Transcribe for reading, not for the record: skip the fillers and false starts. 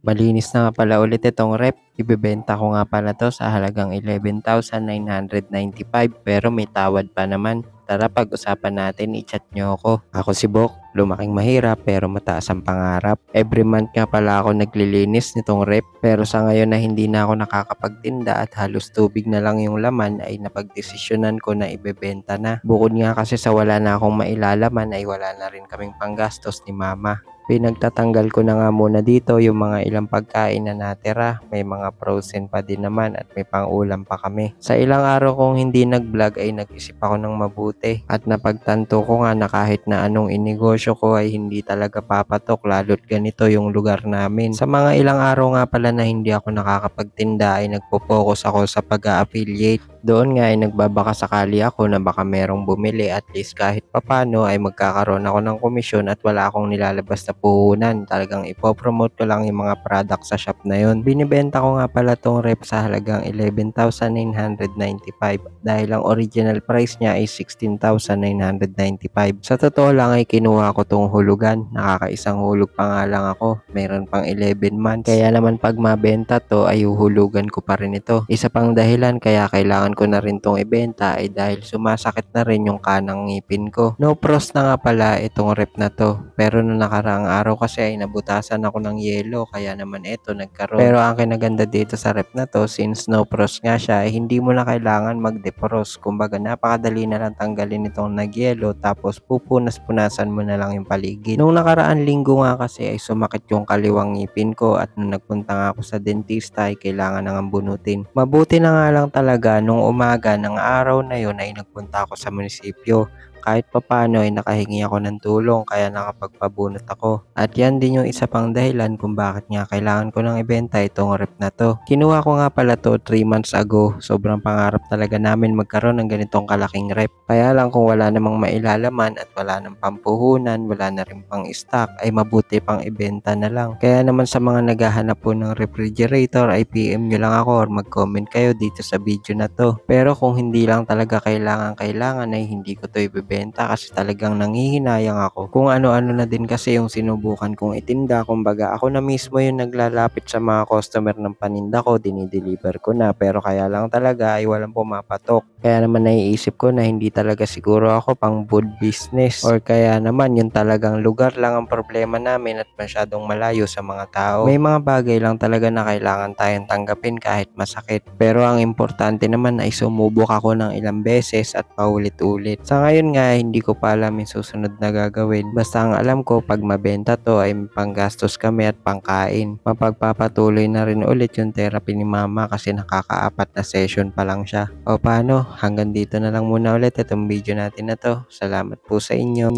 Malinis na nga pala ulit itong rep. Ibebenta ko nga pala to sa halagang 11,995 pero may tawad pa naman. Tara pag-usapan natin, i-chat nyo ako. Ako si Bok, lumaking mahirap pero mataas ang pangarap. Every month nga pala ako naglilinis nitong rep pero sa ngayon na hindi na ako nakakapagtinda at halos tubig na lang yung laman ay napagdesisyonan ko na ibebenta na. Bukod nga kasi sa wala na akong mailalaman ay wala na rin kaming panggastos ni mama. Pinagtatanggal ko na nga muna dito yung mga ilang pagkain na natira. May mga frozen pa din naman at may pang-ulam pa kami. Sa ilang araw kong hindi nag-vlog ay nag-isip ako ng mabuti. At napagtanto ko nga na kahit na anong inegosyo ko ay hindi talaga papatok lalo't ganito yung lugar namin. Sa mga ilang araw nga pala na hindi ako nakakapagtinda ay nagpo-focus ako sa pag-affiliate. Doon nga ay nagbabaka sakali ako na baka merong bumili at least kahit papano ay magkakaroon ako ng komisyon at wala akong nilalabas na puhunan. Talagang ipopromote ko lang yung mga product sa shop na yun. Binibenta ko nga pala tong rep sa halagang 11,995 dahil ang original price niya ay 16,995. Sa totoo lang ay kinuha ko tong hulugan. Nakakaisang hulog pa nga lang ako. Meron pang 11 months. Kaya naman pag mabenta to ay uhulugan ko pa rin ito. Isa pang dahilan kaya kailangan ko na rin tong ibenta ay dahil sumasakit na rin yung kanang ngipin ko. No frost na nga pala itong rep na to. Pero nung nakaraang araw kasi ay nabutasan ako ng yelo kaya naman ito nagkaroon. Pero ang kinaganda dito sa rep na to since no frost nga siya ay hindi mo na kailangan mag-defrost. Kumbaga napakadali na lang tanggalin itong nagyelo tapos pupunas-punasan mo na lang yung paligid. Nung nakaraan linggo nga kasi ay sumakit yung kaliwang ngipin ko at nung nagpunta nga ako sa dentista ay kailangan nang bunutin. Mabuti na nga lang talaga nung umaga ng araw na yun ay nagpunta ako sa munisipyo. Kahit papano ay nakahingi ako ng tulong kaya nakapagpabunot ako. At yan din yung isa pang dahilan kung bakit nga kailangan ko nang ibenta itong rep na to. Kinuha ko nga pala to 3 months ago. Sobrang pangarap talaga namin magkaroon ng ganitong kalaking rep. Kaya lang kung wala namang mailalaman at wala nang pampuhunan, wala na rin pang stock, ay mabuti pang ibenta na lang. Kaya naman sa mga naghahanap po ng refrigerator ay PM nyo lang ako or mag-comment kayo dito sa video na to. Pero kung hindi lang talaga kailangan ay hindi ko to ibebenta kasi talagang nanghihinayang ako. Kung ano-ano na din kasi yung sinubukan kong itinda. Kumbaga ako na mismo yung naglalapit sa mga customer ng paninda ko, dinideliver ko na. Pero kaya lang talaga ay walang pumapatok. Kaya naman naiisip ko na hindi talaga siguro ako pang food business or kaya naman yung talagang lugar lang ang problema namin at masyadong malayo sa mga tao. May mga bagay lang talaga na kailangan tayong tanggapin kahit masakit. Pero ang importante naman ay sumubok ako ng ilang beses at paulit-ulit. Sa ngayon nga hindi ko pa alam yung susunod na gagawin. Basta ang alam ko pag mabenta to ay may panggastos kami at pangkain. Mapagpapatuloy na rin ulit yung therapy ni mama kasi nakakaapat na session pa lang siya. O paano? Hanggang dito na lang muna ulit itong video natin na to. Salamat po sa inyo.